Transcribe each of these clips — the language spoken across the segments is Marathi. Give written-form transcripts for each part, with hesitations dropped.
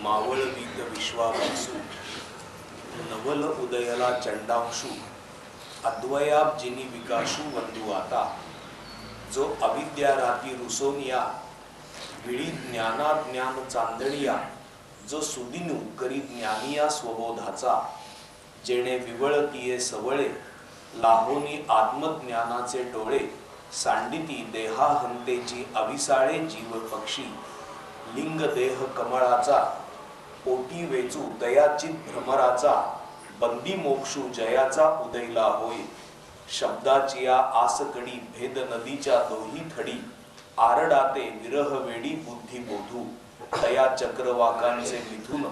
मावळवीत विश्वाभासू नवल उदयला चंडांशू अद्वयाब्जिनी विकाशू वंदू आता जो अविद्या राती रुसोनिया विळी ज्ञानाज्ञान चांदणिया जो सुदिनू करी ज्ञानिया स्वबोधाचा जेणे विवळतीये सवळे लाहोनी आत्मज्ञानाचे डोळे सांडिती देहाहंतेची अविसाळे जीव पक्षी लिंग देह कमळाचा पोटी वेचू दयाचित भ्रमराचा बंदी मोक्षू जयाचा उदयला होय शब्दाची या आसकडी भेद नदीच्या दोही थडी आरडाते विरह वेडी बुद्धी बोधू तया चक्रवाकांचे मिथुन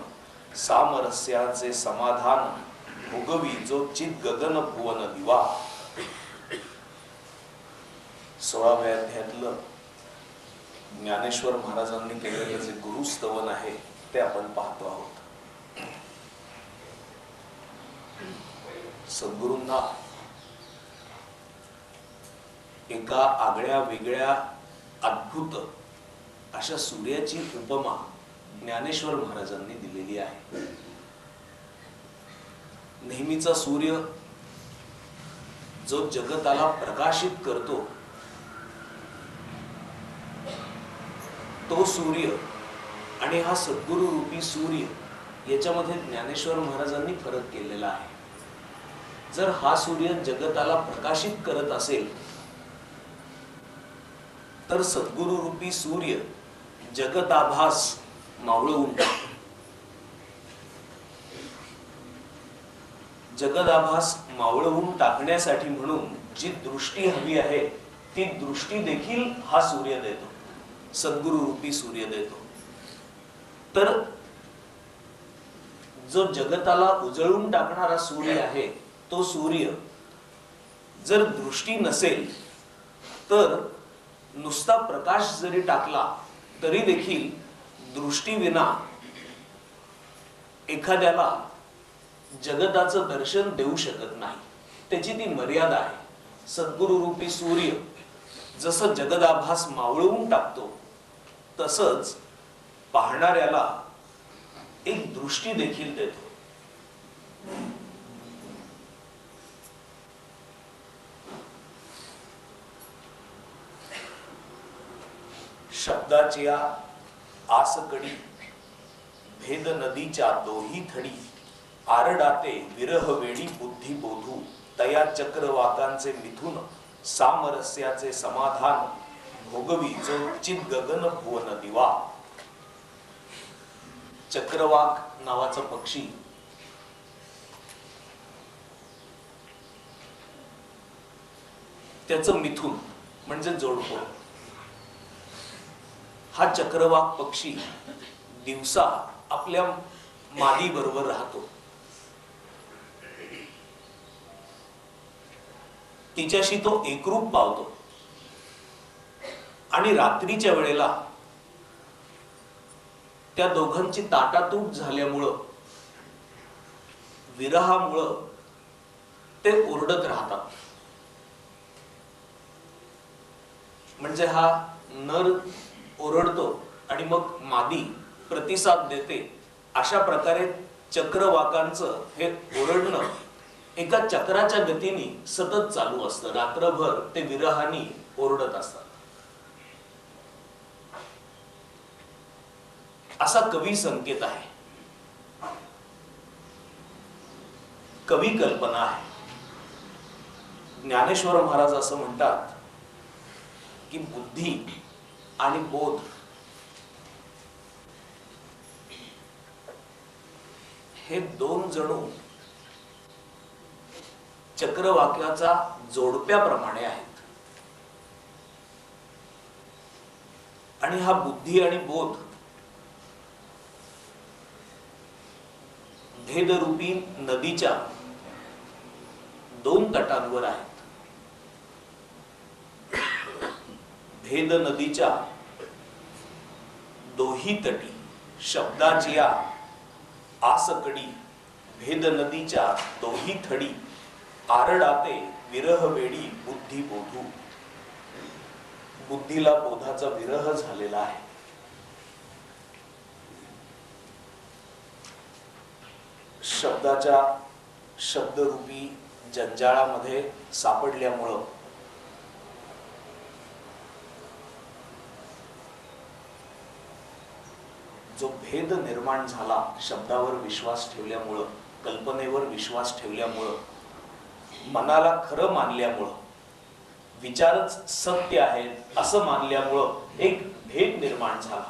सामरस्याचे समाधान भोगवी जो चित गगन भुवन दिवा. 16व्या अध्यायातलं ज्ञानेश्वर महाराजांनी केलेलं जे गुरुस्तवन आहे ते आपण पाहतो आहोत. सद्गुरूंना एका आगळ्या वेगळ्या अद्भुत अशा सूर्याची उपमा ज्ञानेश्वर महाराजांनी दिलेली आहे. नेहमीचा सूर्य जो जगताला प्रकाशित करतो तो सूर्य आणि हा सद्गुरु रूपी सूर्य याच्यामध्ये ज्ञानेश्वर महाराजांनी फरक केलेला आहे. जर हा सूर्य जगताला प्रकाशित करत असेल तर सद्गुरु रूपी सूर्य जगताभास मावळवून टाकतो. जगदाभास मावळवून टाकण्यासाठी म्हणून जी दृष्टी हवी आहे ती दृष्टी देखील हा सूर्य देतो, सद्गुरु रूपी सूर्य देतो. तर जो जगताला उजळून टाकणारा सूर्य आहे तो सूर्य जर दृष्टी नसेल तर नुसता प्रकाश जरी टाकला तरी देखील दृष्टी विना एखाद्याला जगताचं दर्शन देऊ शकत नाही. त्याची ती मर्यादा आहे. सद्गुरु रूपी सूर्य जसं जगदाभास मावळवून टाकतो तसंच पाहणाऱ्याला एक दृष्टी देखील देतो. शब्दाची आसकडी भेद नदीच्या दोही थडी आरडाते विरह वेडी बुद्धी बोधू तया चक्रवाकांचे मिथुन सामरस्याचे समाधान भोगवी जो चित गगन भुवन दिवा. चक्रवाक नावाचा पक्षी त्याचं मिथुन म्हणजे जोडपं. हा चक्रवाक पक्षी दिवसा आपल्या मादी बरोबर राहतो. तिच्याशी तो एकरूप पावतो आणि रात्रीच्या वेळेला त्या दोघांची ताटातूट झाल्यामुळं विरहामुळं ते ओरडत राहतात. म्हणजे हा नर ओरडतो आणि मग मादी प्रतिसाद देते. अशा प्रकारे चक्रवाकांचं हे ओरडणं एका चक्राच्या गतीने सतत चालू असतं. रात्रभर ते विरहानी ओरडत असतात. असा कवी संकेत आहे, कवी कल्पना आहे. ज्ञानेश्वर महाराज असं म्हणतात की बुद्धी आणि बोध हे दोन जणू चक्रवाक्याचा जोडप्याप्रमाणे आहेत. आणि हा बुद्धी आणि बोध भेदरूपी नदीच्या दोन तटांवर आहेत. भेद नदीच्या दोही तटी शब्दाची आसकडी भेद नदीच्या दोही थडी आरडाते विरह वेडी बुद्धी बोधू. बुद्धीला बोधाचा विरह झालेला आहे. शब्दाच्या शब्दरूपी जंजाळामध्ये सापडल्यामुळं जो भेद निर्माण झाला शब्दावर विश्वास ठेवल्यामुळं, कल्पनेवर विश्वास ठेवल्यामुळं, मनाला खरं मानल्यामुळं, विचारच सत्य आहेत असं मानल्यामुळं एक भेद निर्माण झाला.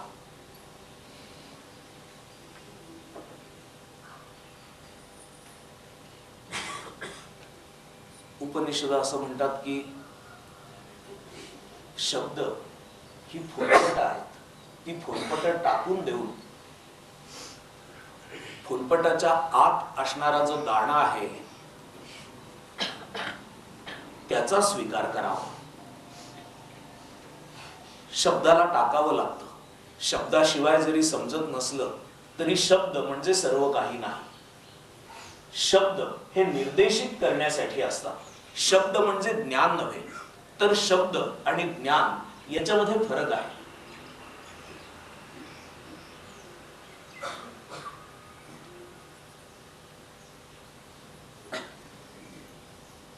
उपनिषद असं म्हणतात की शब्द ही फुलपट आहेत. ती फुलपट टाकून देऊन फुलपटाच्या आत असणारा जो दाणा आहे त्याचा स्वीकार करावा. शब्दाला टाकावं लागतं. शब्दाशिवाय जरी समजत नसलं तरी शब्द म्हणजे सर्व काही नाही. शब्द हे निर्देशित करण्यासाठी असतात. शब्द म्हणजे ज्ञान नव्हे, तर शब्द आणि ज्ञान याच्यामध्ये फरक आहे.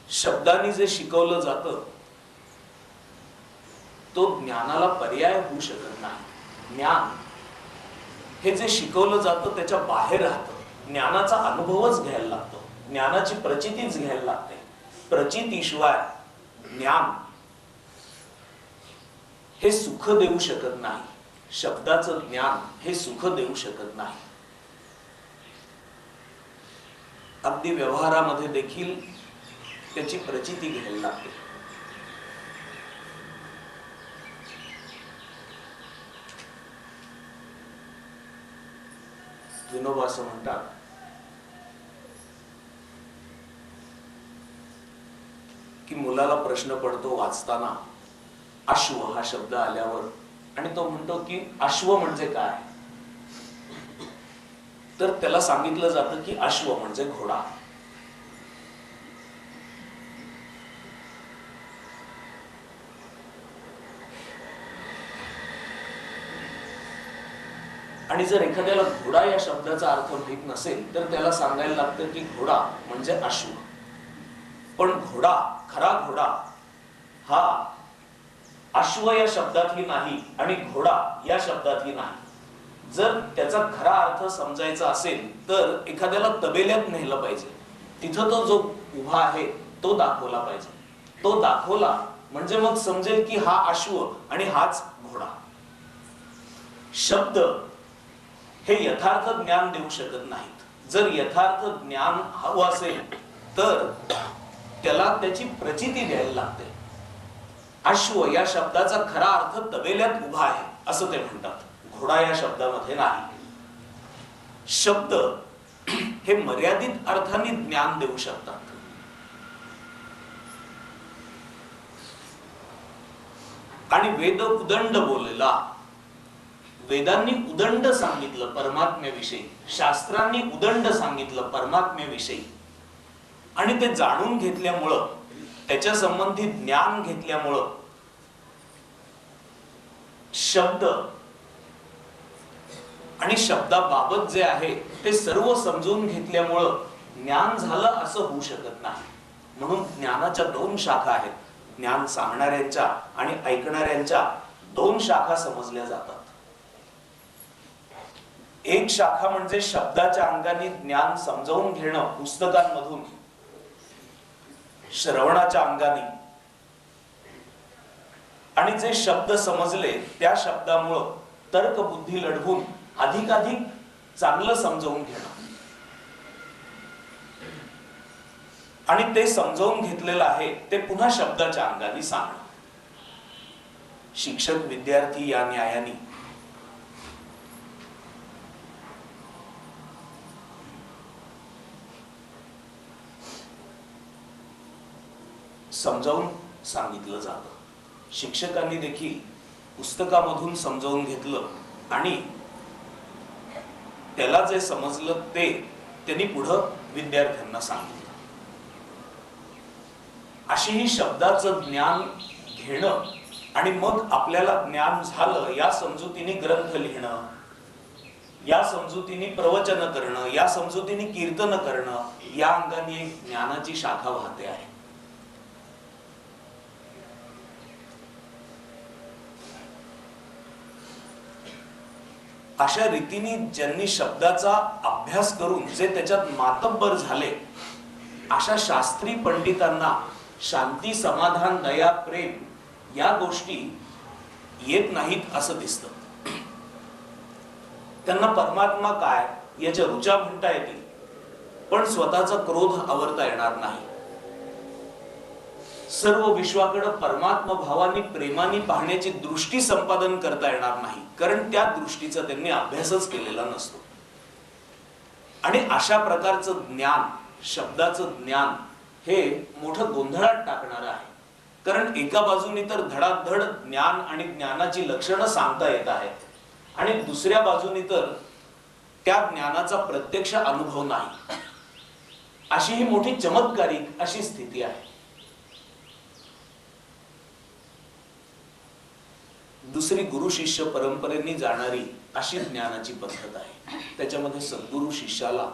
शब्दांनी जे शिकवलं जातं तो ज्ञानाला पर्याय होऊ शकत नाही. ज्ञान हे जे शिकवलं जातं त्याच्या बाहेर राहतं. ज्ञानाचा अनुभवच घ्यायला लागतो. ज्ञानाची प्रचितीच घ्यायला लागते. प्रचितीशिवाय ज्ञान हे सुख देऊ शकत नाही. शब्दाचं ज्ञान हे सुख देऊ शकत नाही. अगदी व्यवहारामध्ये देखील त्याची प्रचिती घ्यायला लागते. विनोबा असं म्हणतात की मुलाला प्रश्न पडतो वाचताना अश्व हा शब्द आल्यावर, आणि तो म्हणतो की अश्व म्हणजे काय. तर त्याला सांगितलं जातं की अश्व म्हणजे घोडा. आणि जर एखाद्याला घोडा या शब्दाचा अर्थ माहित नसेल तर त्याला सांगायला लागतं की घोडा म्हणजे अश्व. पण घोडा, खरा घोडा हा अश्व या शब्दातली नाही आणि घोडा या शब्दातली नाही. जर त्याचा खरा अर्थ समजायचा असेल तर एखाद्याला तबेल्यात नेलं पाहिजे. तिथं तो जो उभा आहे तो दाखवला पाहिजे. तो दाखवला म्हणजे मग समजेल की हा अश्व आणि हाच घोडा. शब्द हे यथार्थ ज्ञान देऊ शकत नाहीत. जर यथार्थ ज्ञान हवं असेल तर त्याला त्याची प्रचिती द्यायला लागते. अश्व या शब्दाचा खरा अर्थ तबेल्यात उभा आहे असं ते म्हणतात. घोडा या शब्दामध्ये नाही. शब्द हे मर्यादित अर्थाने ज्ञान देऊ शकतात. आणि वेद उदंड बोललेला, वेदांनी उदंड सांगितलं परमात्म्याविषयी, शास्त्रांनी उदंड सांगितलं परमात्म्याविषयी, आणि ते जाणून घेतल्यामुळं, त्याच्या संबंधी ज्ञान घेतल्यामुळं शब्द आणि शब्दाबाबत जे आहे ते सर्व समजून घेतल्यामुळं ज्ञान झालं असं होऊ शकत नाही. म्हणून ज्ञानाच्या दोन शाखा आहेत. ज्ञान सांगणाऱ्यांच्या आणि ऐकणाऱ्यांच्या दोन शाखा समजल्या जातात. एक शाखा म्हणजे शब्दाच्या अंगाने ज्ञान समजावून घेणं पुस्तकांमधून, श्रवणाच्या अंगाने, आणि जे शब्द समजले त्या शब्दामुळं तर्कबुद्धी लढवून अधिकाधिक चांगलं समजावून घेणं, आणि ते समजावून घेतलेलं आहे ते पुन्हा शब्दाच्या अंगाने सांगणं. शिक्षक विद्यार्थी या न्यायाने समजावून सांगितलं जातं. शिक्षकांनी देखील पुस्तकामधून समजावून घेतलं आणि त्याला जे समजलं ते त्यांनी पुढं विद्यार्थ्यांना सांगितलं. अशी ही शब्दाचं ज्ञान घेणं आणि मग आपल्याला ज्ञान झालं या समजुतीने ग्रंथ लिहिणं, या समजुतीने प्रवचन करणं, या समजुतीने कीर्तन करणं, या अंगाने एक ज्ञानाची शाखा वाहते आहे. अशा रीतीने ज्यांनी शब्दाचा अभ्यास करून जे त्याच्यात मातब्बर झाले, अशा शास्त्री पंडितांना शांती, समाधान, दया, प्रेम या गोष्टी येत नाहीत असं दिसतं. त्यांना परमात्मा काय याच्या रुचा म्हणता येतील, पण स्वतःचा क्रोध आवरता येणार नाही. सर्व विश्वाकडे परमात्मा भावानी, प्रेमाने पाहण्याची दृष्टी संपादन करता येणार नाही, कारण त्या दृष्टीचा त्यांनी अभ्यासच केलेला नसतो. आणि अशा प्रकारचं ज्ञान, शब्दाचं ज्ञान हे मोठं गोंधळात टाकणार आहे. कारण एका बाजूने तर धडाधड ज्ञान आणि ज्ञानाची लक्षणं सांगता येत आहेत, आणि दुसऱ्या बाजूने तर त्या ज्ञानाचा प्रत्यक्ष अनुभव नाही. अशी ही मोठी चमत्कारिक अशी स्थिती आहे. दुसरी गुरु शिष्य परंपरेने जाणारी अशी ज्ञानाची पद्धत आहे. त्याच्यामध्ये सद्गुरु शिष्याला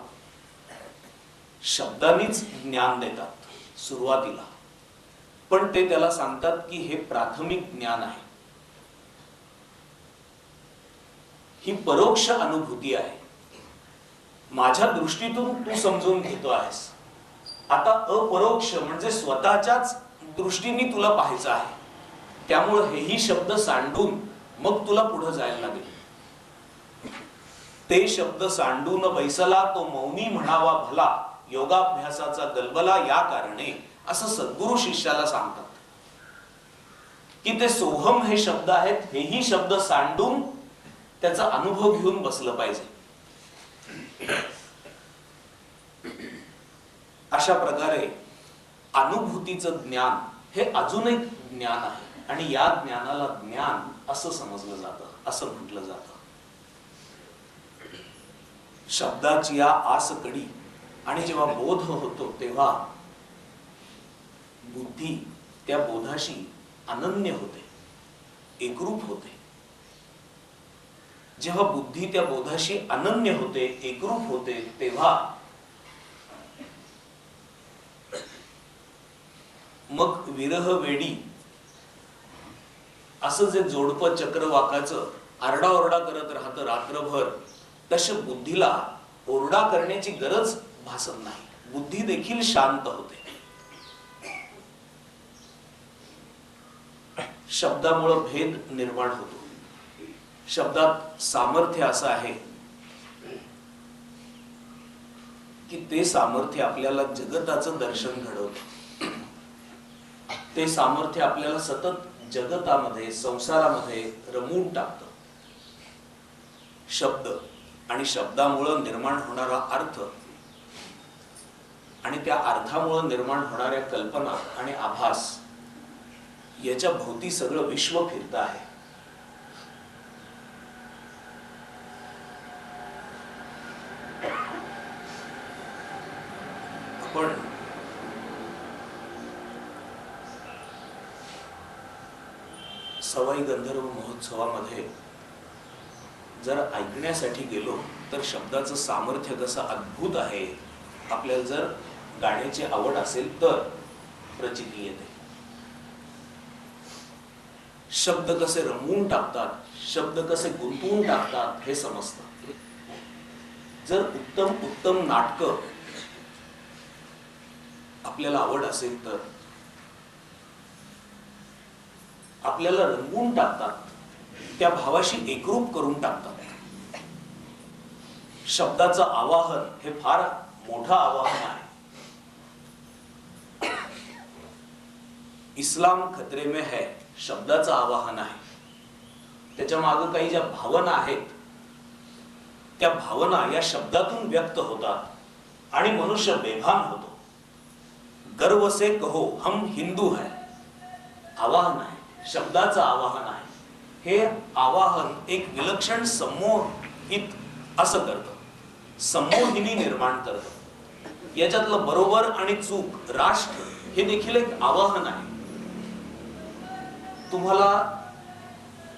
शब्दांनीच ज्ञान देतात सुरुवातीला, पण ते त्याला सांगतात की हे प्राथमिक ज्ञान आहे, ही परोक्ष अनुभूती आहे, माझ्या दृष्टीतून तू समजून घेतो आहेस. आता अपरोक्ष म्हणजे स्वतःच्याच दृष्टीने तुला पाहायचं आहे. त्यामुळे हेही शब्द सांडून मग तुला पुढे जायला लागेल. ते शब्द सांडून बैसला तो मौनी म्हणावा भला, योगाभ्यासाचा गलबला या कारणे, असं सद्गुरु शिष्याला सांगतात की ते सोहम हे शब्द आहेत, हेही शब्द सांडून त्याचा अनुभव घेऊन बसलं पाहिजे. अशा प्रकारे अनुभूतीचं ज्ञान हे अजून एक ज्ञान आहे, आणि या ज्ञानाला ज्ञान असं समजलं जातं, असं म्हटलं जातं. शब्दाची या आसकडी आणि जेव्हा बोध होतो तेव्हा बुद्धी त्या बोधाशी अनन्य होते, एकरूप होते. जेव्हा बुद्धी त्या बोधाशी अनन्य होते, एकरूप होते, तेव्हा मग विरह वेडी असं जे जोडपं चक्रवाकाचं आरडाओरडा करत राहतं रात्रभर, तसं बुद्धीला ओरडा करण्याची गरज भासत नाही. बुद्धी देखील शांत होते. शब्दामुळे भेद निर्माण होतो. शब्दात सामर्थ्य असं आहे की ते सामर्थ्य आपल्याला जगताचं दर्शन घडवतं. ते सामर्थ्य आपल्याला सतत जगतामध्ये, संसारामध्ये रमवून टाकतं. शब्द आणि शब्दामुळे निर्माण होणारा अर्थ आणि त्या अर्थामुळे निर्माण होणाऱ्या कल्पना आणि आभास याच्या भोवती सगळं विश्व फिरतं आहे. आपण सवाई गंधर्व महोत्सवामध्ये जर ऐकण्यासाठी गेलो तर शब्दाचं सामर्थ्य कसं अद्भुत आहे, आपल्याला जर गाण्याची आवड असेल तर प्रचिती येते. शब्द कसे रमवून टाकतात, शब्द कसे गुंतवून टाकतात हे समजतं. जर उत्तम उत्तम नाटकं आपल्याला आवड असेल तर आपल्याला रंगवून टाकतात, त्या भावाशी एकरूप करून टाकतात. शब्दाचं आवाहन हे फार मोठं आवाहन आहे. इस्लाम खतरे में है शब्दाचं आवाहन आहे. त्याच्या मागे काही ज्या भावना आहेत त्या भावना या शब्दातून व्यक्त होतात आणि मनुष्य बेभान होतो. गर्व से कहो हम हिंदू है आवाहन आहे, शब्दाचं आवाहन आहे. हे आवाहन एक विलक्षण संमोहित असं करतं, संमोहिनी निर्माण करतं. याच्यातलं बरोबर आणि चूक, राष्ट्र हे देखील एक आवाहन आहे. तुम्हाला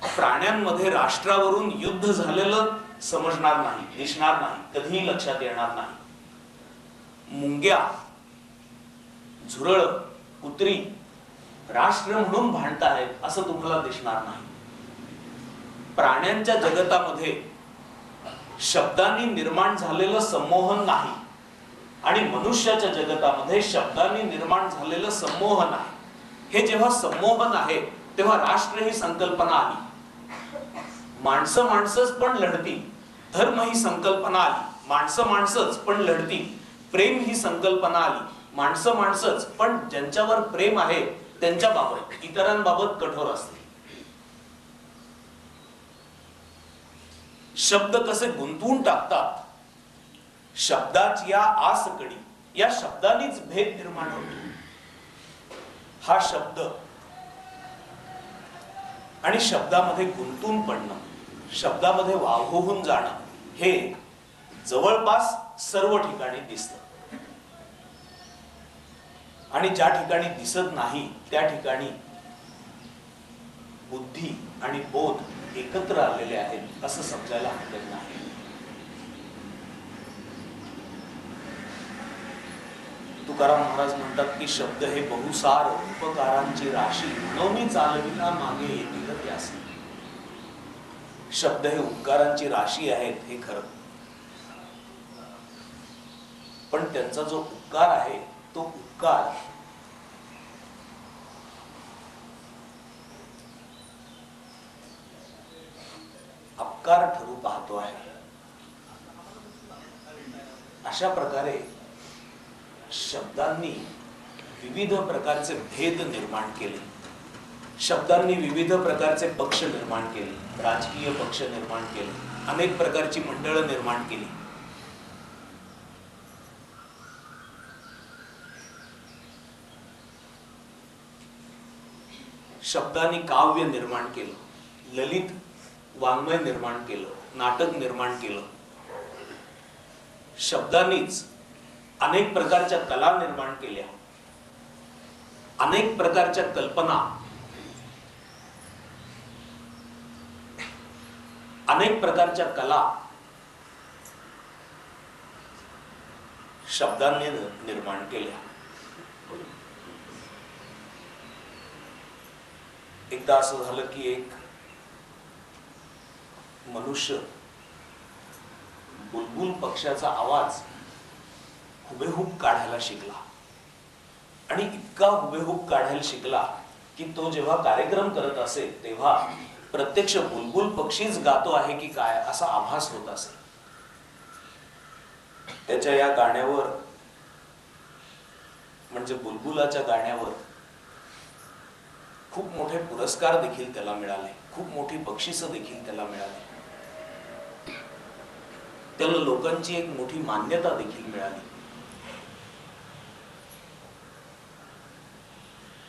प्राण्यांमध्ये राष्ट्रावरून युद्ध झालेलं समजणार नाही, दिसणार नाही, कधीही लक्षात येणार नाही. मुंग्या, झुरळ, कुत्री राष्ट्र म्हणून भांडतायत असं तुम्हाला दिसणार नाही. प्राण्यांच्या जगतामध्ये शब्दांनी निर्माण झालेलं संमोहन नाही आणि मनुष्याच्या जगतामध्ये शब्दांनी निर्माण झालेलं संमोहन आहे. हे जेव्हा संमोहन आहे तेव्हा राष्ट्र ही संकल्पना आली. माणसं माणसंच पण लढतील, धर्म ही संकल्पना आली. माणसं माणसंच पण लढतील, प्रेम ही संकल्पना आली. माणसं माणसंच पण ज्यांच्यावर प्रेम आहे त्यांच्या बाबत, इतरांबाबत कठोर असते. शब्द कसे गुंतवून टाकतात. शब्दाची या आसकडी, या शब्दांनीच भेद निर्माण होतो. हा शब्द आणि शब्दामध्ये गुंतून पडणं, शब्दामध्ये वाहून जाणं हे जवळपास सर्व ठिकाणी दिसतं. आणि ज्या ठिकाणी दिसत नाही त्या ठिकाणी बुद्धी आणि बोध एकत्र आलेले आहेत असं समजायला हरकत नाही. तुकाराम महाराज म्हणतात की शब्द हे बहुसार उपकारांची राशी, म्हणून चालविला मागे येतील त्यास. शब्द हे उपकारांची राशी आहेत हे खरं, पण त्यांचा जो उपकार आहे तो उपकार अपकार ठरू पाहतो आहे. अशा प्रकारे शब्दांनी विविध प्रकारचे भेद निर्माण केले. शब्दांनी विविध प्रकारचे पक्ष निर्माण केले, राजकीय पक्ष निर्माण केले, अनेक प्रकारची मंडळं निर्माण केली. शब्दांनी काव्य निर्माण केलं, ललित वाङ्मय निर्माण केलं, नाटक निर्माण केलं. शब्दांनीच अनेक प्रकारच्या कला निर्माण केल्या, अनेक प्रकारच्या कल्पना, अनेक प्रकारच्या कला शब्दांनी निर्माण केल्या. एकदा असं झालं की एक मनुष्य बुलबुल पक्ष्याचा आवाज हुबेहूब काढायला शिकला. आणि इतका हुबेहूब काढायला शिकला की तो जेव्हा कार्यक्रम करत असे तेव्हा प्रत्यक्ष बुलबुल पक्षीच गातो आहे की काय असा आभास होत असे. त्याच्या या गाण्यावर, म्हणजे बुलबुलाच्या गाण्यावर खूप मोठे पुरस्कार देखील त्याला मिळाले, खूप मोठी बक्षिसं देखील त्याला मिळाली. त्याला लोकांची एक मोठी मान्यता देखील मिळाली.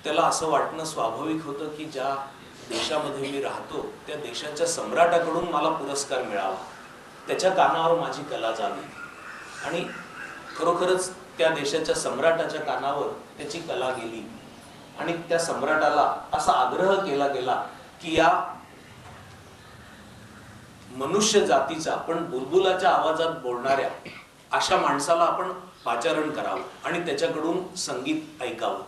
त्याला असं वाटणं स्वाभाविक होतं की ज्या देशामध्ये मी राहतो त्या देशाच्या सम्राटाकडून मला पुरस्कार मिळावा, त्याच्या कानावर माझी कला जावी. आणि खरोखरच त्या देशाच्या सम्राटाच्या कानावर त्याची कला गेली आणि त्या सम्राटाला असा आग्रह केला गेला की या मनुष्य जातीचा, पण बुलबुलाच्या आवाजात बोलणाऱ्या अशा माणसाला आपण पाचारण करावं आणि त्याच्याकडून संगीत ऐकावं.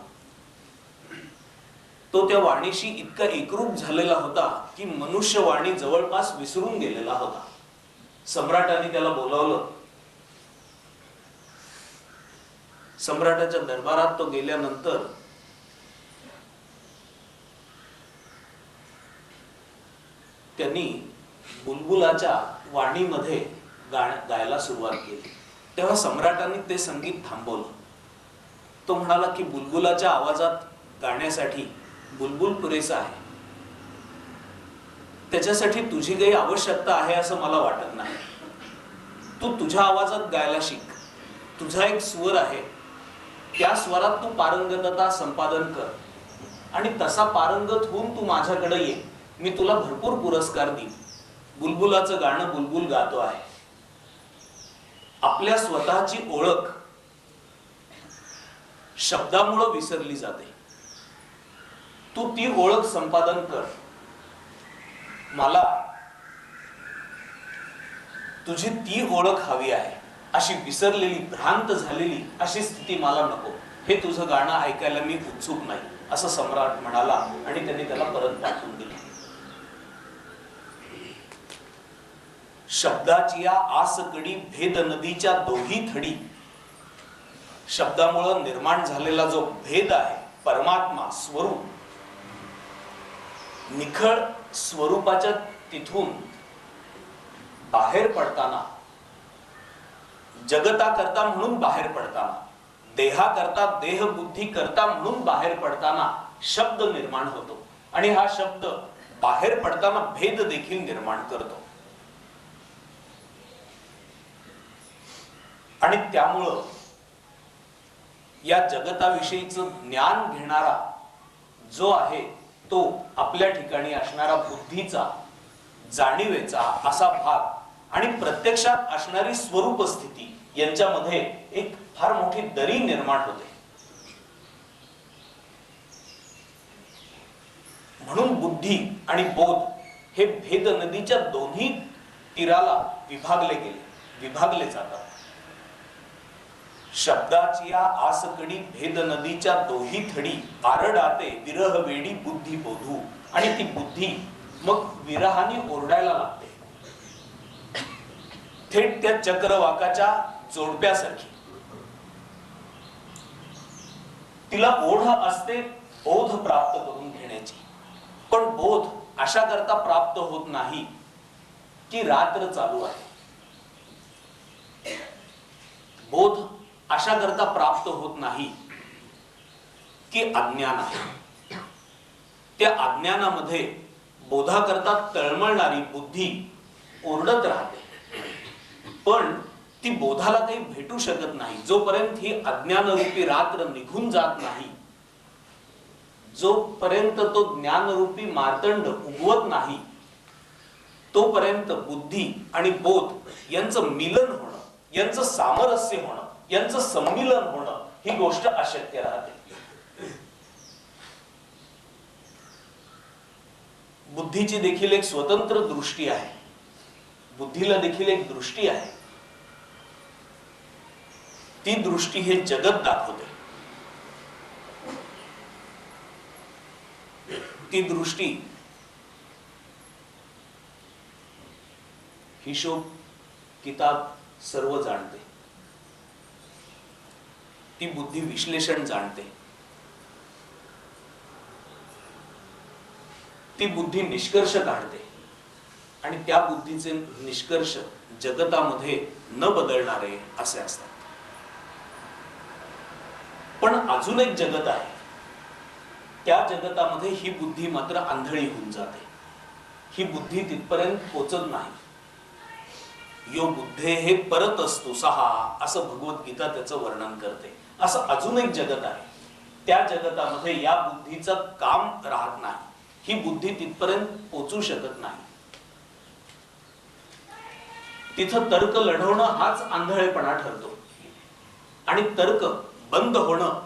तो त्या वाणीशी इतका एकरूप झालेला होता की मनुष्य वाणी जवळपास विसरून गेलेला होता. सम्राटाने त्याला बोलावलं. सम्राटाच्या दरबारात तो गेल्यानंतर त्यांनी बुलबुलाच्या वाणीमध्ये गायला सुरुवात केली. तेव्हा सम्राटाने ते संगीत थांबवलं. तो म्हणाला की बुलबुलाच्या आवाजात गाण्यासाठी बुलबुल पुरेसा आहे, त्याच्यासाठी तुझी काही आवश्यकता आहे असं मला वाटत नाही. तू तुझ्या आवाजात गायला शिक. तुझा एक स्वर आहे, त्या स्वरात तू पारंगतता संपादन कर आणि तसा पारंगत होऊन तू माझ्याकडे ये, मी तुला भरपूर पुरस्कार देईन. बुलबुलाचं गाणं बुलबुल गातो आहे. आपल्या स्वतःची ओळख शब्दामुळे विसरली जाते. तू ती ओळख संपादन कर. मला तुझी ती ओळख हवी आहे, अशी विसरलेली भ्रांत झालेली अशी स्थिती मला नको. हे तुझं गाणं ऐकायला मी उत्सुक नाही, असं सम्राट म्हणाला आणि त्यांनी त्याला परत पाठवून दिलं. शब्दाची या आसकडी भेद नदीच्या दोही थडी. शब्दामुळे निर्माण झालेला जो भेद आहे, परमात्मा स्वरूप, निखळ स्वरूपाच्या तिथून बाहेर पडताना, जगता करता म्हणून बाहेर पडताना, देहा करता देह बुद्धी करता म्हणून बाहेर पडताना शब्द निर्माण होतो. आणि हा शब्द बाहेर पडताना भेद देखील निर्माण करतो. आणि त्यामुळं या जगताविषयीचं ज्ञान घेणारा जो आहे, तो आपल्या ठिकाणी असणारा बुद्धीचा, जाणीवेचा असा भाग आणि प्रत्यक्षात असणारी स्वरूप स्थिती यांच्यामध्ये एक फार मोठी दरी निर्माण होते. म्हणून बुद्धी आणि बोध हे भेद नदीच्या दोन्ही तीराला विभागले जातात. शब्दाची या आसकडी भेद नदीच्या दोही थडी, आरडाते विरह वेडी बुद्धी बोधू. आणि ती बुद्धी मग विरहाने ओरडायला लागते, थेट त्या चक्रवाकाच्या जोडप्यासारखी. तिला ओढ असते बोध प्राप्त करून घेण्याची, पण बोध अशा करता प्राप्त होत नाही की रात्र चालू आहे. बोध अशा करता प्राप्त होत नाही की अज्ञान आहे. त्या अज्ञानामध्ये बोधाकरता तळमळणारी बुद्धी ओरडत राहते, पण ती बोधाला काही भेटू शकत नाही जोपर्यंत ही अज्ञानरूपी रात्र निघून जात नाही, जोपर्यंत तो ज्ञानरूपी मार्तंड उगवत नाही, तोपर्यंत बुद्धी आणि बोध यांचं मिलन होणं, यांचं सामरस्य होणं, यांचं संमिलन होणं ही गोष्ट अशक्य राहते. बुद्धीची देखील एक स्वतंत्र दृष्टी आहे, बुद्धीला देखील एक दृष्टी आहे. ती दृष्टी हे जगत दाखवते. ती दृष्टी हिशोब किताब सर्व जाणते. ती बुद्धी विश्लेषण जाणते. ती बुद्धी निष्कर्ष काढते आणि त्या बुद्धीचे निष्कर्ष जगतामध्ये न बदलणारे असे असतात. पण अजून एक जगत आहे, त्या जगतामध्ये ही बुद्धी मात्र आंधळी होऊन जाते. ही बुद्धी तिथपर्यंत पोचत नाही. यो बुद्धे हे परत असतो सहा, असं भगवद्गीता त्याचं वर्णन करते. असं अजून एक जगत आहे, त्या जगतामध्ये या बुद्धीचं काम राहत नाही. ही बुद्धी तिथपर्यंत पोचू शकत नाही. तिथं तर्क लढवणं हाच आंधळेपणा ठरतो आणि तर्क बंद होणं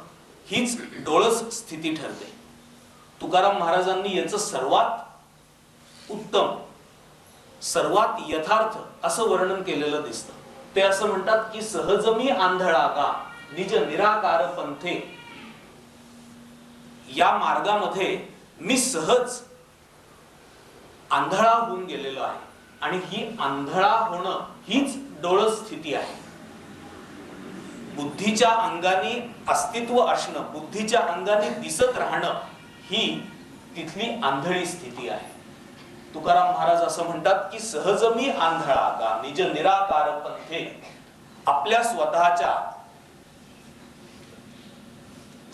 हीच डोळस स्थिती ठरते. तुकाराम महाराजांनी याचं सर्वात उत्तम, सर्वात यथार्थ असं वर्णन केलेलं दिसतं. ते असं म्हणतात की सहज मी आंधळा का निज निराकार पंथे. या मार्गामध्ये मी सहज आंधळा होऊन गेलेलो आहे आणि ही आंधळा होणं हीच डोळस स्थिती आहे. बुद्धीच्या अंगाने अस्तित्व असणं, बुद्धीच्या अंगाने दिसत राहणं ही तिथली आंधळी स्थिती आहे. तुकाराम महाराज असं म्हणतात की सहज मी आंधळा का निज निराकार पंथे. आपल्या स्वतःच्या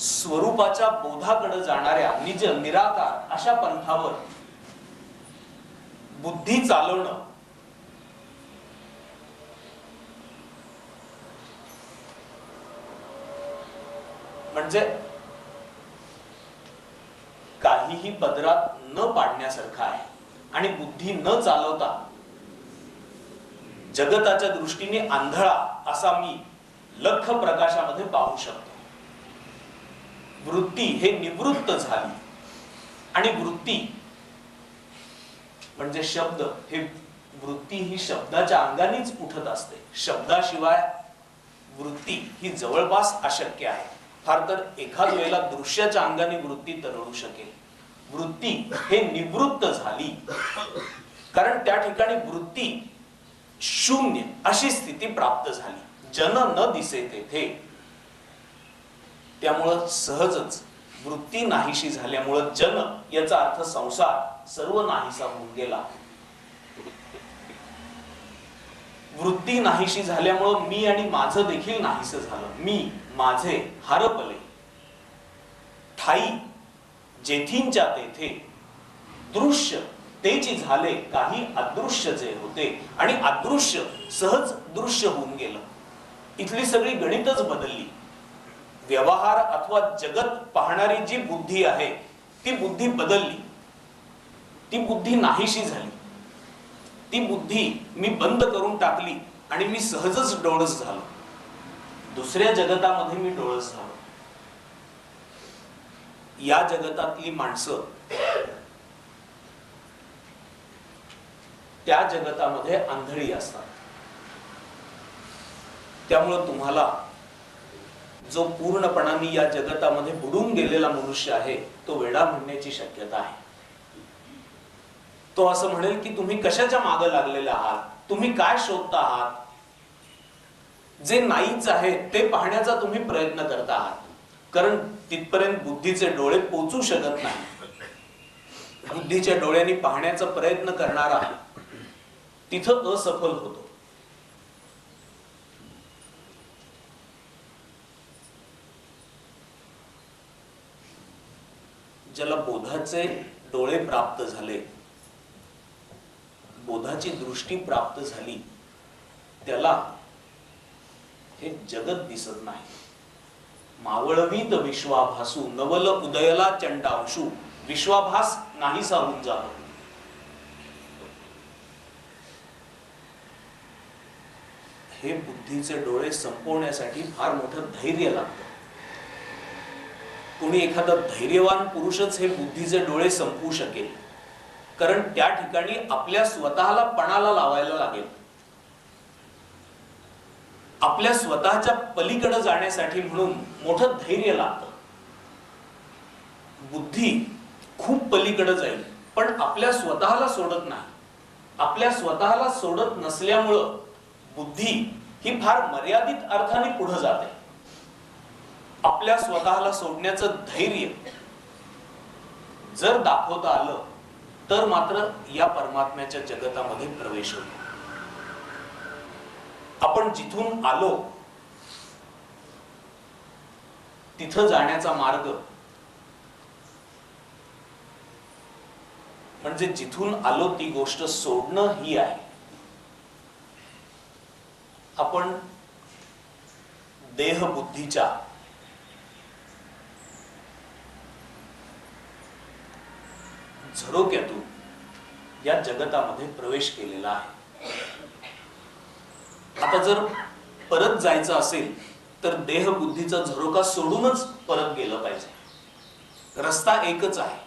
स्वरूपाच्या बोधाकडे जाणाऱ्या निज निराकार अशा पंथावर बुद्धी चालवणं म्हणजे काहीही पदरात न पाडण्यासारखं आहे. आणि बुद्धी न चालवता जगताच्या दृष्टीने आंधळा असा मी लख प्रकाशामध्ये पाहू शकतो. वृत्ती हे निवृत्त झाली आणि वृत्ती म्हणजे शब्द हे वृत्ती ही शब्दाच्या अंगानेच उठत असते. शब्दाशिवाय वृत्ती ही जवळपास अशक्य आहे. फार तर एखाद वेळेला दृश्याच्या अंगाने वृत्ती तरळू शकेल. वृत्ती हे निवृत्त झाली कारण त्या ठिकाणी वृत्ती शून्य अशी स्थिती प्राप्त झाली. जन न दिसे तेथे. त्यामुळं सहजच वृत्ती नाहीशी झाल्यामुळं जन याचा अर्थ संसार सर्व नाहीसा होऊन गेला. वृत्ती नाहीशी झाल्यामुळं मी आणि माझं देखील नाहीसं झालं. मी माझे हरपले ठाई जेथींच्या तेथे. दृश्य तेची झाले काही अदृश्य जे होते आणि अदृश्य सहज दृश्य होऊन गेलं. इथली सगळी गणितच बदलली. व्यवहार अथवा जगत पाहणारी जी बुद्धी आहे ती बुद्धी बदलली. ती बुद्धी नाहीशी झाली. ती बुद्धी मी बंद करून टाकली आणि मी सहजच डोळस झालो. दुसऱ्या जगतामध्ये मी डोळस झालो. या जगतातली माणसं त्या जगतामध्ये आंधळी असतात. त्यामुळे तुम्हाला जो पूर्णपणाने या जगतामध्ये बुडून गेलेला मनुष्य आहे तो वेडा म्हणण्याची शक्यता आहे. तो असं म्हणेल की तुम्ही कशाच्या मागे लागलेले आहात, तुम्ही काय शोधता आहात, जे नाहीच आहे ते पाहण्याचा तुम्ही प्रयत्न करता आहात. कारण तिथपर्यंत बुद्धीचे डोळे पोचू शकत नाही. बुद्धीच्या डोळ्यांनी पाहण्याचा प्रयत्न करणारा तिथं असफल होतो. ज्याला बोधाचे डोळे प्राप्त झाले, बोधाची दृष्टी प्राप्त झाली, त्याला हे जगत दिसत नाही. मावळवीत विश्वाभासू नवल उदयला चंडांशू. विश्वाभास नाहीसा होऊन जातो. हे बुद्धीचे डोळे संपवण्यासाठी फार मोठं धैर्य लागतं. कोणी एखादा धैर्यवान पुरुषच हे बुद्धीचे डोळे संपवू शकेल. कारण त्या ठिकाणी आपल्या स्वतःला पणाला लावायला लागेल. आपल्या स्वतःच्या पलीकडे जाण्यासाठी म्हणून मोठं धैर्य लागतं. बुद्धी खूप पलीकडे जाईल पण आपल्या स्वतःला सोडत नाही. आपल्या स्वतःला सोडत नसल्यामुळं बुद्धी ही फार मर्यादित अर्थाने पुढे जाते. आपल्या स्वतःला सोडण्याचं धैर्य जर दाखवता आलं तर मात्र या परमात्म्याच्या जगतामध्ये प्रवेश होतो. आपण जिथून आलो तिथं जाण्याचा मार्ग म्हणजे जिथून आलो ती गोष्ट सोडणं ही आहे. आपण देह बुद्धीच्या झरोक्यातून या जगतामध्ये प्रवेश केलेला आहे. आता जर परत जायचं असेल तर देह बुद्धीचा झरोका सोडूनच परत गेलं पाहिजे. रस्ता एकच आहे.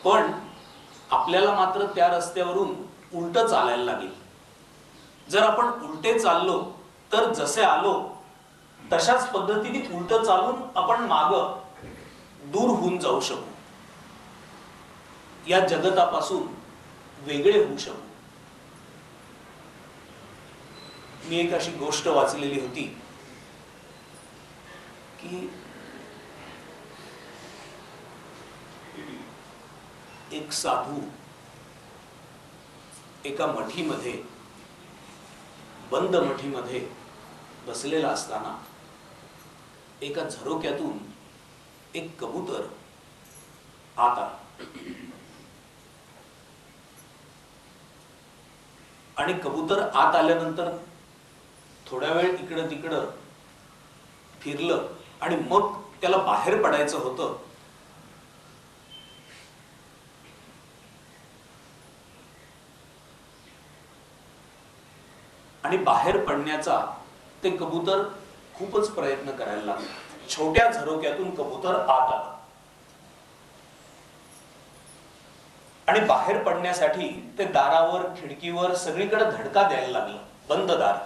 पण आपल्याला मात्र त्या रस्त्यावरून उलट चालायला लागेल. जर आपण उलटे चाललो तर जसे आलो तशाच पद्धतीने उलट चालून आपण मागं दूर होऊन जाऊ शकू. या जगतापासून वेगळे होऊ शकू. मी एक अशी गोष्ट वाचलेली होती की एक साधू एका मठीमध्ये, बंद मठीमध्ये बसलेला असताना एका झरोक्यातून एक कबूतर आत आला आणि कबूतर आत आल्यानंतर थोड्या वेळ इकडं तिकडं फिरलं आणि मग त्याला बाहेर पडायचं होतं. आणि बाहेर पडण्याचा ते कबूतर खूपच प्रयत्न करायला लागलं. छोट्या झरोक्यातून कबूतर आत आलं आणि बाहेर पडण्यासाठी ते दारावर खिडकीवर सगळीकडे धडका द्यायला लागलं. बंद दार,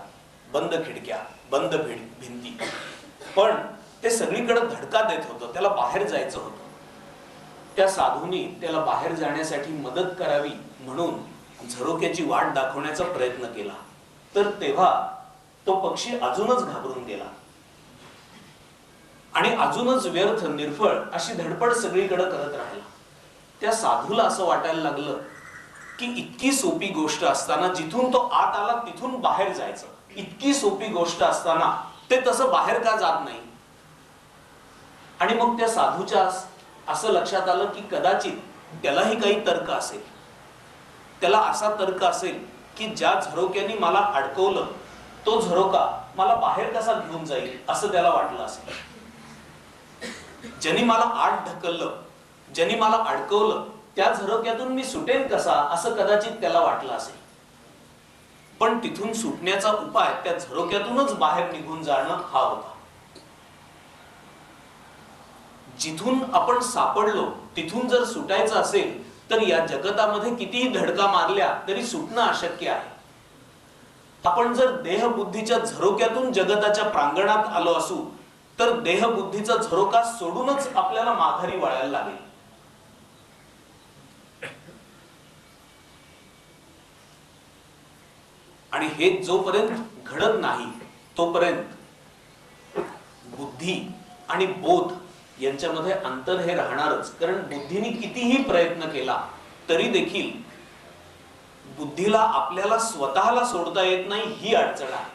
बंद खिडक्या, बंद भिंती, पण ते सगळीकडे धडका देत होतं. त्याला बाहेर जायचं होतं. त्या साधूंनी त्याला बाहेर जाण्यासाठी मदत करावी म्हणून झरोक्याची वाट दाखवण्याचा प्रयत्न केला. तर तेव्हा तो पक्षी अजूनच घाबरून गेला आणि अजूनच व्यर्थ निरफळ अशी धडपड सगळीकडे करत राहिला. त्या साधूला असं वाटायला लागलं की इतकी सोपी गोष्ट असताना जिथून तो आत आला तिथून बाहेर जायचं, इतकी सोपी गोष्ट असताना ते तसं बाहेर का जात नाही. आणि मग त्या साधूच्या असं लक्षात आलं की कदाचित त्यालाही काही तर्क असेल. त्याला असा तर्क असेल की ज्या झरोक्याने मला अडकवलं तो झरोका मला बाहेर कसा घेऊन जाईल असं त्याला वाटलं असेल. ज्यांनी मला आत ढकललं, ज्यांनी मला अडकवलं त्या झरोक्यातून मी सुटेन कसा असं कदाचित त्याला वाटलं असेल. पण तिथून सुटण्याचा उपाय त्या झरोक्यातूनच बाहेर निघून जाणं हा होता. जिथून आपण सापडलो तिथून जर सुटायचं असेल तर या जगतामध्ये कितीही धडका मारल्या तरी सुटणं अशक्य आहे. आपण जर देहबुद्धीच्या झरोक्यातून जगताच्या प्रांगणात आलो असू तर देहबुद्धीचा झरोका सोडूनच आपल्याला माघारी वळायला लागेल. आणि हे जोपर्यंत घडत नाही तोपर्यंत बुद्धी आणि बोध यांच्यामध्ये अंतर हे राहणारच. कारण बुद्धीने कितीही प्रयत्न केला तरी देखील बुद्धीला आपल्याला स्वतःला सोडता येत नाही ही अडचण आहे.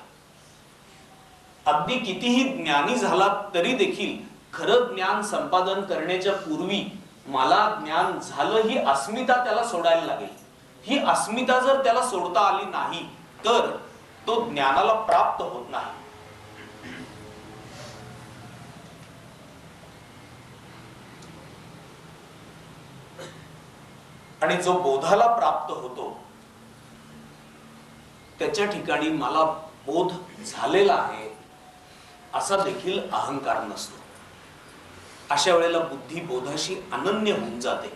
अगदी कितीही ज्ञानी झाला तरी देखील खरं ज्ञान संपादन करण्याच्या पूर्वी मला ज्ञान झालं ही अस्मिता त्याला सोडायला लागेल. ही अस्मिता जर त्याला सोडता आली नाही तर तो ज्ञानाला प्राप्त होत नाही. आणि जो बोधाला प्राप्त होतो त्याच्या ठिकाणी मला बोध झालेला आहे असा देखील अहंकार नसतो. अशा वेळेला बुद्धी बोधाशी अनन्य होऊन जाते.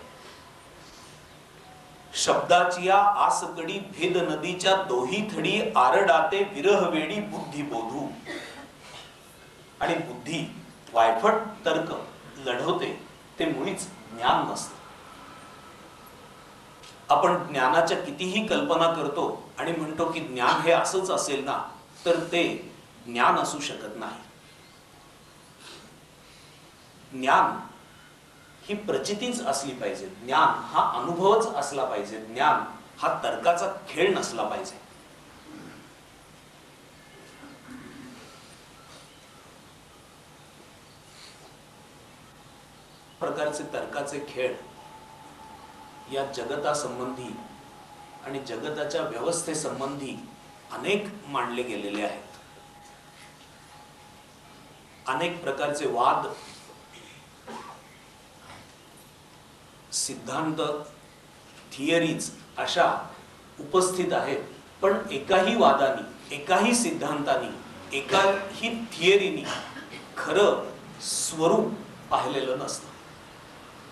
शब्दाची या आसकडी भेद नदीच्या दोही थडी आरडाते विरह वेडी बुद्धी बोधू. आणि बुद्धी वायफट तर्क लढवते ते मुळीच ज्ञान नसते. आपण ज्ञानाच्या कितीही कल्पना करतो आणि म्हणतो की ज्ञान हे असंच असेल ना, तर ते ज्ञान असू शकत नाही. ज्ञान ही प्रचितीच असली पाहिजे. ज्ञान हा अनुभवच असला पाहिजे. ज्ञान हा तर्काचा खेळ नसला पाहिजे. प्रकारचे तर्काचे खेळ या जगतासंबंधी आणि जगताच्या व्यवस्थेसंबंधी अनेक मांडले गेलेले आहेत. अनेक प्रकारचे वाद, सिद्धांत, थिअरीज अशा उपस्थित आहेत. पण एकाही वादानी, एकाही सिद्धांतानी, एकाही थिअरीनी खरं स्वरूप पाहिलेलं नसतं.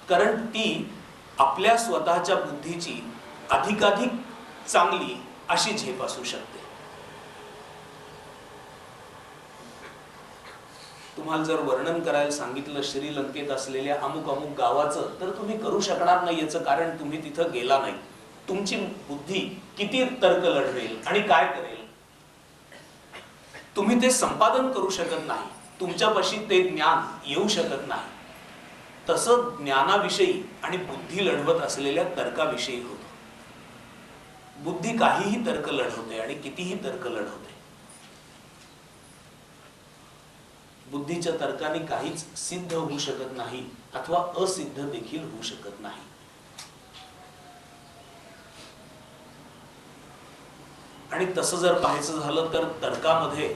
कारण ती आपल्या स्वतःच्या बुद्धीची अधिकाधिक चांगली अशी झेप असू शकते. तुम्हाला जर वर्णन करायला सांगितलं श्रीलंकेत असलेल्या अमुक अमुक गावाचं तर तुम्ही करू शकणार नाही. याचं कारण तुम्ही तिथं गेला नाही. तुमची बुद्धी किती तर्क लढवेल आणि काय करेल. तुम्ही ते संपादन करू शकत नाही. तुमच्यापाशी ते ज्ञान येऊ शकत नाही. तसं ज्ञानाविषयी आणि बुद्धी लढवत असलेल्या तर्काविषयी होतं. बुद्धी काहीही तर्क लढवते आणि कितीही तर्क लढवते. बुद्धीच्या तर्काने काहीच सिद्ध होऊ शकत नाही अथवा असिद्ध देखील होऊ शकत नाही. आणि तसं जर पाहायचं झालं तर तर्कामध्ये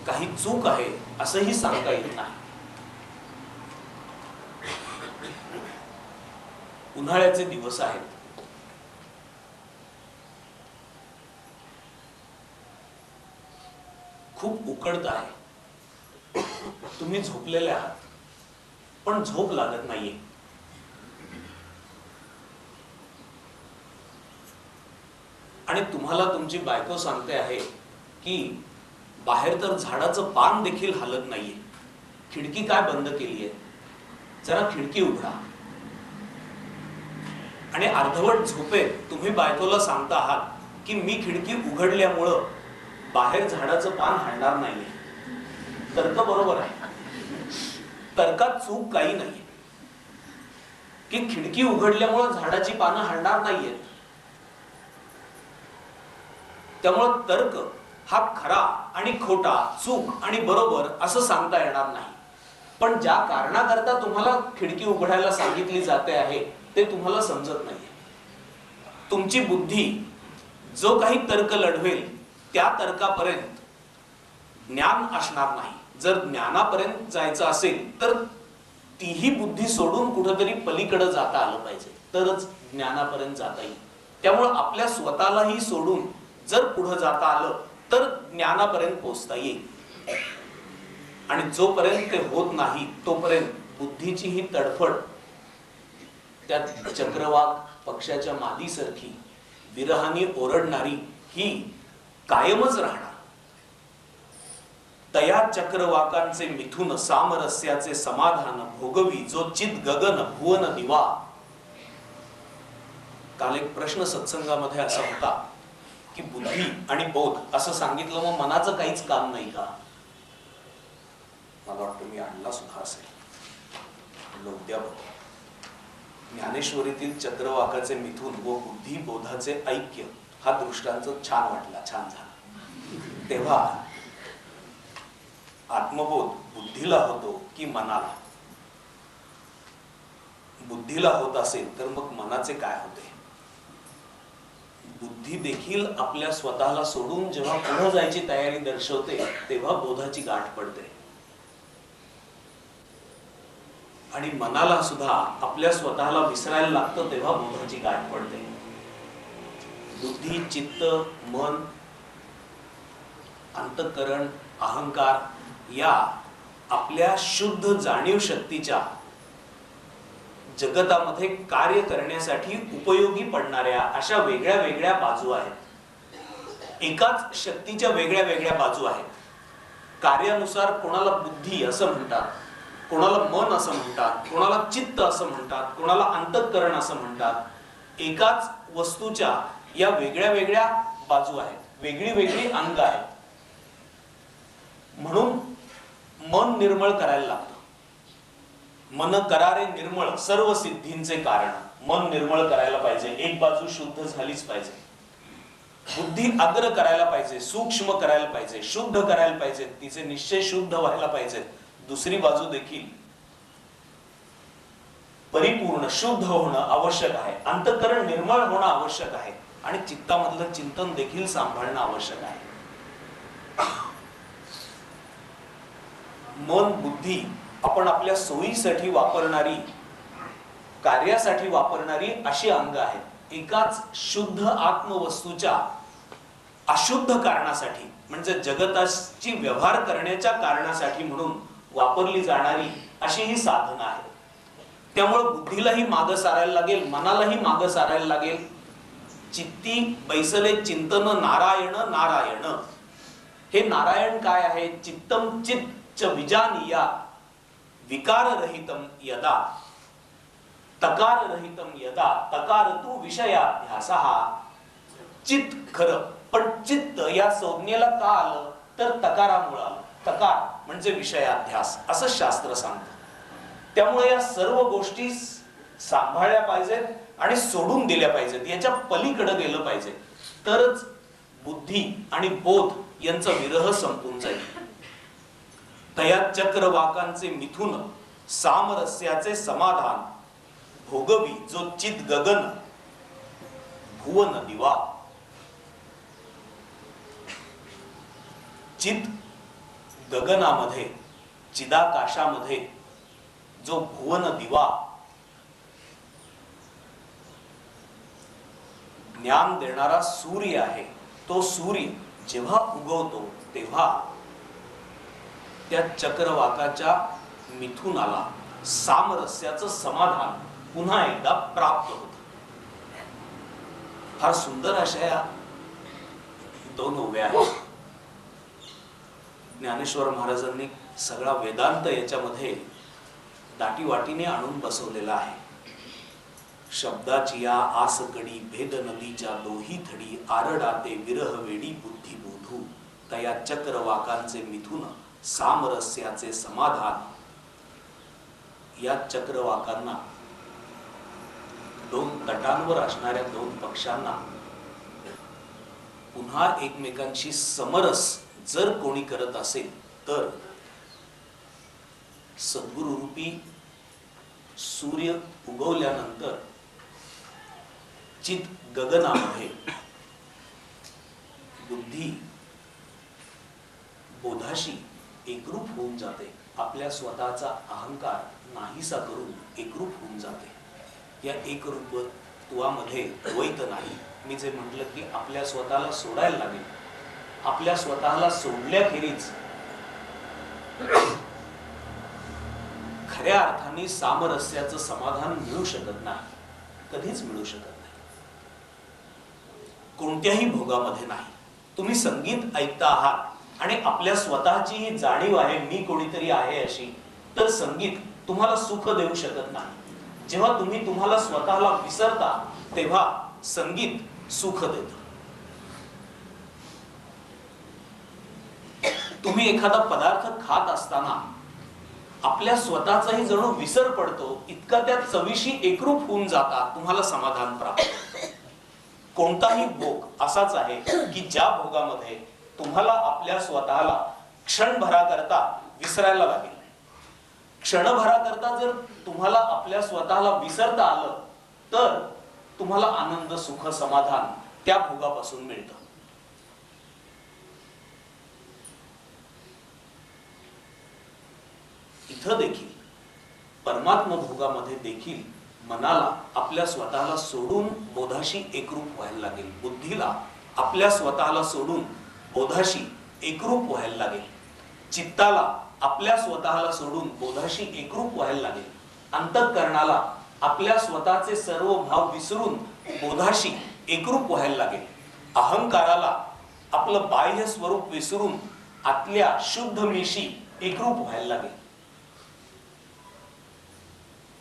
काही चूक आहे असंही सांगता येत नाही. उन्हाळ्याचे दिवस आहेत. खूप उकडत आहे. तुम्ही झोपलेले आहात पण झोप लागत नाहीये. आणि तुम्हाला तुमची बायको सांगते आहे की बाहेर तर झाडाचं पान देखील हलत नाहीये, खिडकी काय बंद केली आहे, जरा खिडकी उघडा. आणि अर्धवट झोपेत तुम्ही बायकोला सांगता आहात की मी खिडकी उघडल्यामुळं बाहेर झाडाचं पान हलणार नाहीये. तर्क बरोबर आहे, तर्कात चूक काही नाहीये की खिडकी उघडल्यामुळं झाडाची पानं हलणार नाहीयेत. त्यामुळं तर्क हा खरा आणि खोटा, चूक आणि बरोबर असं सांगता येणार नाही. पण ज्या कारणाकरता तुम्हाला खिडकी उघडायला सांगितली जाते आहे ते तुम्हाला समजत नाहीये. तुमची बुद्धी जो काही तर्क लढवेल त्या तर्कापर्यंत ज्ञान असणार नाही. जर ज्ञानापर्यंत जायचं असेल तर तीही बुद्धी सोडून कुठेतरी पलीकडे जाता आलं पाहिजे, तरच ज्ञानापर्यंत जाता येईल. त्यामुळं आपल्या स्वतःलाही सोडून जर पुढे जाता आलं तर ज्ञानापर्यंत पोहोचता येईल. आणि जोपर्यंत ते होत नाही तोपर्यंत बुद्धीची ही तडफड त्या चक्रवाक पक्षाच्या मादीसारखी विरहाने ओरडणारी ही कायमच राहणार. तया चक्रवाकांचे मिथुन सामरस्याचे समाधान भोगवी जो चित गगन भुवन दिवा. काल एक प्रश्न सत्संगामध्ये असा होता की बुद्धी आणि बोध असं सांगितलं, मग मनाचं काहीच काम नाही का? मला वाटतं मी आणला सुद्धा असेल उद्या. ज्ञानेश्वरीतील चक्रवाकाचे मिथुन व बुद्धी बोधाचे ऐक्य हा दृष्टांत छान वाटला, छान झाला. तेव्हा आत्मबोध बुद्धीला होतो की मनाला? बुद्धीला होत असेल तर मग मनाचे काय होते? बुद्धी देखील आपल्या स्वतःला सोडून जेव्हा पुढे जायची तयारी दर्शवते तेव्हा बोधाची गाठ पडते. आणि मनाला सुद्धा आपल्या स्वतःला विसरायला लागतं तेव्हा बोधाची गाठ पडते. बुद्धी, चित्त, मन, अंतःकरण, अहंकार या आपल्या शुद्ध जाणीव शक्तीच्या जगतामध्ये कार्य करण्यासाठी उपयोगी पडणाऱ्या अशा वेगळ्या वेगळ्या बाजू आहेत. एकाच शक्तीच्या वेगळ्या वेगळ्या बाजू आहेत. कार्यानुसार कोणाला बुद्धी असं म्हणतात, कोणाला मन असं म्हणतात, कोणाला चित्त असं म्हणतात, कोणाला अंतःकरण असं म्हणतात. एकाच वस्तूच्या या वेगळ्या वेगळ्या बाजू आहेत, वेगळी वेगळी अंग आहेत. म्हणून मन निर्मळ करायला लागतं. मन करारे निर्मळ सर्व सिद्धींचे कारण. मन निर्मळ करायला पाहिजे, एक बाजू शुद्ध झालीच पाहिजे. बुद्धी अग्र करायला पाहिजे, सूक्ष्म करायला पाहिजे, शुद्ध करायला पाहिजे, तिचे निश्चय शुद्ध व्हायला पाहिजे. दुसरी बाजू देखील परिपूर्ण शुद्ध होणं आवश्यक आहे. अंतःकरण निर्मळ होणं आवश्यक आहे आणि चित्तामधलं चिंतन देखील सांभाळणं आवश्यक आहे. मन, बुद्धी आपण आपल्या सोयीसाठी वापरणारी, कार्यासाठी वापरणारी अशी अंग आहेत. एकाच शुद्ध आत्मवस्तूच्या अशुद्ध कारणासाठी म्हणजे जगताची व्यवहार करण्याच्या कारणासाठी म्हणून वापरली जाणारी अशी ही साधनं आहेत. त्यामुळे बुद्धीलाही मागं सारायला लागेल, मनालाही मागं सारायला लागेल. चित्ती बैसले चिंतन नारायण नारायण. हे नारायण काय आहे? चित्तम चित्त विजानीया विकाररहितम यदा तकाररहितम यदा तकार तू विषयाध्यासः. चित्त खरं, पण चित्त या संज्ञेला का आलं तर तकारामुळे आलं. तकार म्हणजे विषयाध्यास असं शास्त्र सांगतं. त्यामुळे या सर्व गोष्टी सांभाळल्या पाहिजेत आणि सोडून दिल्या पाहिजेत, याच्या पलीकडे गेलं पाहिजे, तरच बुद्धी आणि बोध यांचा विरह संपून जाईल. तया चक्रवाकांचे मिथुन सामरस्याचे समाधान भोगवी जो चित गगन भुवन दिवा. चित गगनामध्ये, चिदाकाशामध्ये जो भुवन दिवा ज्ञान देणारा सूर्य आहे, तो सूर्य जेव्हा उगवतो तेव्हा त्या चक्रवाकाच्या मिथुनाला सामरस्याचं समाधान पुन्हा एकदा प्राप्त होतं. फार सुंदर अशा या दोन ओव्या आहेत. ज्ञानेश्वर महाराजांनी सगळा वेदांत याच्यामध्ये दाटीवाटीने आणून बसवलेला आहे. शब्दाची या आसकडी भेद नदीच्या दोही थडी आरडाते विरह वेडी बुद्धी बोधू तया चक्रवाकांचे मिथुन सामरस्याचे समाधान. या चक्रवाकांना, दोन तटांवर असणाऱ्या दोन पक्षांना पुन्हा एकमेकांशी समरस जर कोणी करत असेल तर सद्गुरु रूपी सूर्य उगवल्यानंतर चित गगनामध्ये बुद्धी बोधाशी एकरूप होऊन जाते. आपल्या स्वतःचा अहंकार नाहीसा करून एकरूप होऊन जाते. या एकरूपत्वामध्ये द्वैत नाही. मी जे म्हटलं की आपल्या स्वतःला सोडायला लागेल. आपल्या स्वतःला सोडल्याखेरीज खऱ्या अर्थाने सामरस्याचं समाधान मिळू शकत नाही. कधीच मिळू शकत नाही. कोणत्याही भोगामध्ये नाही. तुम्ही संगीत ऐकता आहात आणि आपल्या स्वतःची ही जाणीव आहे मी कोणीतरी आहे अशी, तर संगीत तुम्हाला सुख देऊ शकत नाही. जेव्हा तुम्ही तुम्हाला स्वतःला विसरता तेव्हा संगीत सुख देतं. तुम्ही एखादा पदार्थ खात असताना आपल्या स्वतःचाही जणू विसर पडतो. इतका त्या चवीशी एकरूप होऊन जाता तुम्हाला समाधान प्राप्त होतं. कोणताही भोग असाच आहे की ज्या भोगामध्ये तुम्हाला आपल्या स्वतःला क्षणभराकरता विसरायला लागेल. क्षणभराकरता जर तुम्हाला आपल्या स्वतःला विसरता आलं तर तुम्हाला आनंद सुख समाधान त्या भोगापासून मिळतं. इथं देखील परमात्म भोगामध्ये देखील मनाला आपल्या स्वतःला सोडून बोधाशी एकरूप व्हायला लागेल. बुद्धीला आपल्या स्वतःला सोडून बोधाशी एकरूप व्हायला लागेल. चित्ताला आपल्या स्वतःला सोडून बोधाशी एकरूप व्हायला लागेल. अंतःकरणाला आपल्या स्वतःचे सर्व भाव विसरून बोधाशी एकरूप व्हायला लागेल. अहंकाराला आपलं बाह्य स्वरूप विसरून आतल्या शुद्ध मीशी एकरूप व्हायला लागेल.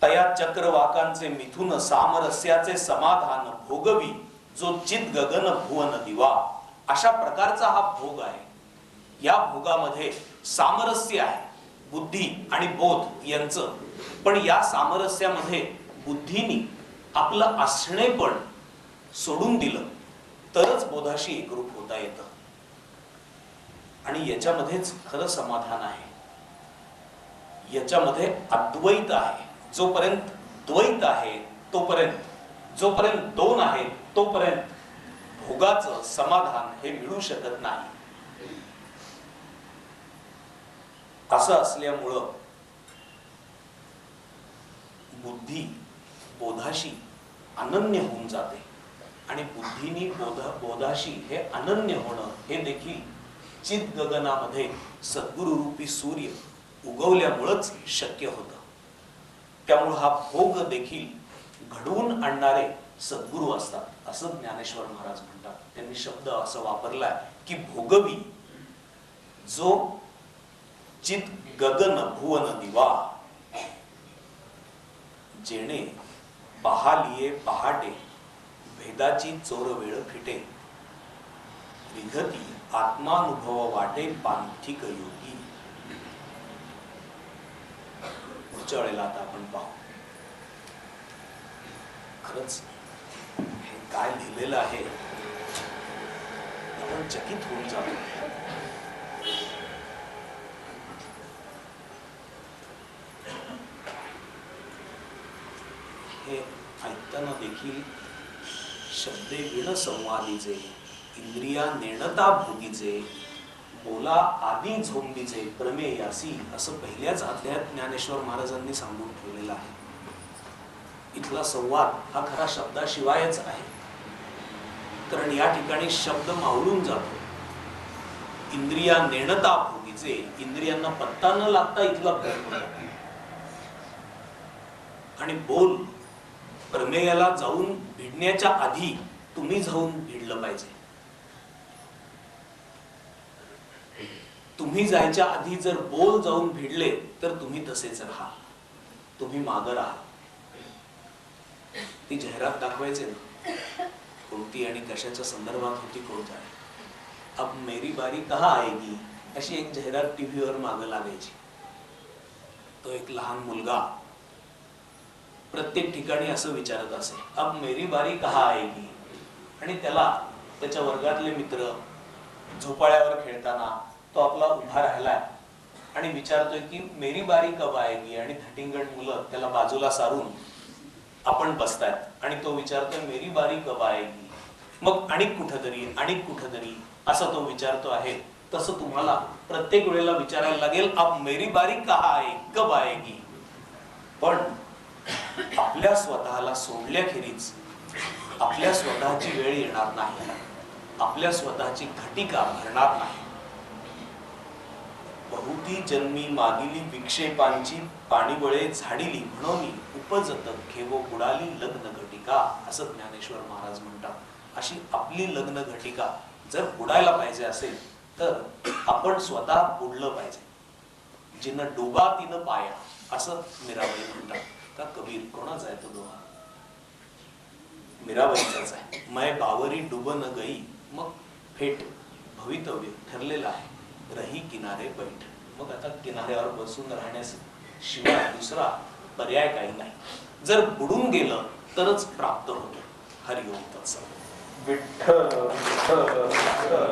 तया चक्रवाकांचे मिथुन सामरस्याचे समाधान भोगवी जो चित गगन भुवन दिवा. अशा प्रकारचा हा भोग आहे. या भोगामध्ये सामरस्य आहे बुद्धी आणि बोध यांचं. पण या सामरस्यामध्ये बुद्धीनी आपलं असणेपण सोडून दिलं तरच बोधाशी एकरूप होता येतं. आणि याच्यामध्येच खरं समाधान आहे. याच्यामध्ये अद्वैत आहे. जोपर्यंत द्वैत आहे तोपर्यंत, जोपर्यंत दोन आहे तोपर्यंत भोगाचं समाधान हे मिळू शकत नाही. असं असल्यामुळं बुद्धी बोधाशी अनन्य होऊन जाते. आणि बुद्धीनी बोधाशी हे अनन्य होणं हे देखील चित गगनामध्ये सद्गुरु रूपी सूर्य उगवल्यामुळंच शक्य होतं. त्यामुळे हा भोग देखील घडवून आणणारे सद्गुरु असतात असं ज्ञानेश्वर महाराज म्हणतात. त्यांनी शब्द असं वापरलाय की भोगवी जो चित गगन भुवन दिवा. जेणे पहालिये पहाटे भेदाची चोर वेळ फिटे. विघती आत्मानुभव वाटे पांथिक योगी. पुढच्या वेळेला आता आपण पाहू. खरंच हे काय लिहिलेलं आहे आपण चकित होऊन जातो. हे ऐकताना देखील शब्दे विण संवादीचे इंद्रिया नेणता भोगीचे बोला आदी झोंबीचे प्रमेयासी असं पहिल्याच अध्यायात ज्ञानेश्वर महाराजांनी सांगून ठेवलेलं आहे. इथला संवाद हा खरा शब्दाशिवायच आहे. कारण या ठिकाणी शब्द मावळून जातो. इंद्रिया नेणता भोगीचे, इंद्रियांना पत्ता न लागता इथला प्रयत्न आहे. आणि बोल प्रमेयाला जाऊन भिडण्याच्या आधी तुम्ही जाऊन भिडलं पाहिजे. तुम्ही जायच्या आधी जर बोल जाऊन भिडले तर तुम्ही तसेच राहा, तुम्ही मागं राहा. ती जाहिरात दाखवायचे ना, कोणती आणि कशाच्या संदर्भात होती कोण जाणे. अब मेरी बारी कहा आएगी अशी एक जाहिरात टीव्हीवर मागं लागायची. तो एक लहान मुलगा प्रत्येक ठिकाणी असं विचारत असे, अब मेरी बारी कहा आएगी. आणि त्याला त्याच्या वर्गातले मित्र झोपाळ्यावर खेळताना तो आपला उभा राहिलाय आणि विचारतोय की मेरी बारी कब आएगी. आणि धटिंगण मुलं त्याला बाजूला सारून आपण बसतायत आणि तो विचारतोय मेरी बारी कब आएगी. मग अनेक कुठंतरी असं तो विचारतो आहे. तसं तुम्हाला प्रत्येक वेळेला विचारायला लागेल, अब मेरी बारी कहा आहे, कब आएगी. पण आपल्या स्वतःला सोडल्याखेरीज आपल्या स्वतःची वेळ येणार नाही, आपल्या स्वतःची घटिका भरणार नाही. बहुती जन्मी मागिली विक्षेपांची पाणीबळे झाडिली म्हणून उपजत घेवो बुडाली लग्न घटिका, असं ज्ञानेश्वर महाराज म्हणतात. अशी आपली लग्न घटिका जर बुडायला पाहिजे असेल तर आपण स्वतः बुडलं पाहिजे. जिनं डोबा तिनं पाया, असं मीराबाई म्हणतात. का कबीर कोणाचा आहे तो दोहा? मीराबाईचाच आहे. मै बावरी डुब न गई, मग फेट भवितव्य ठरलेलं आहे, रही किनारे बैठ. मग आता किनाऱ्यावर बसून राहण्यास शिवाय दुसरा पर्याय काही नाही. जर बुडून गेलं तरच प्राप्त होतो. हरिओम तत्सत. विठ्ठल विठ्ठल विठ्ठल.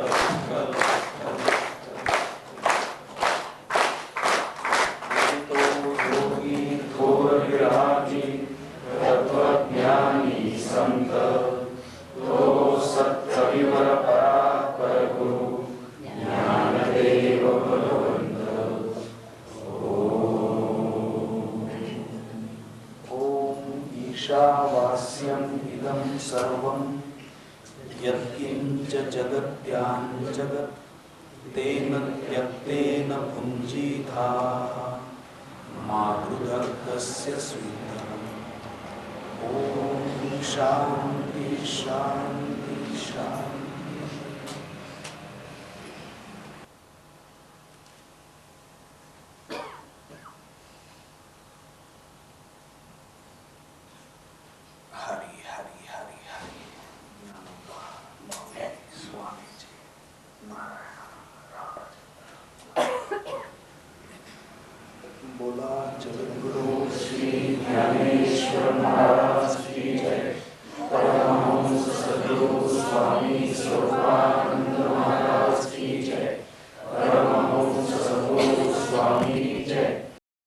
तत्वज्ञानी संत तो सत्कविवर परात्पर गुरु ज्ञानदेव भगवंत. ओम ईशावास्यम इदं सर्वं यत्किंच जगत्यां जगत् तेन त्यक्तेन भुञ्जीथा मातृदर्गस्य स्वीकृतम्. ओम शांति शांति शांति. हरि हरि हरि हरि. स्वामीजी बोला जगद्गुरु श्री ज्ञानेश्वर महाराज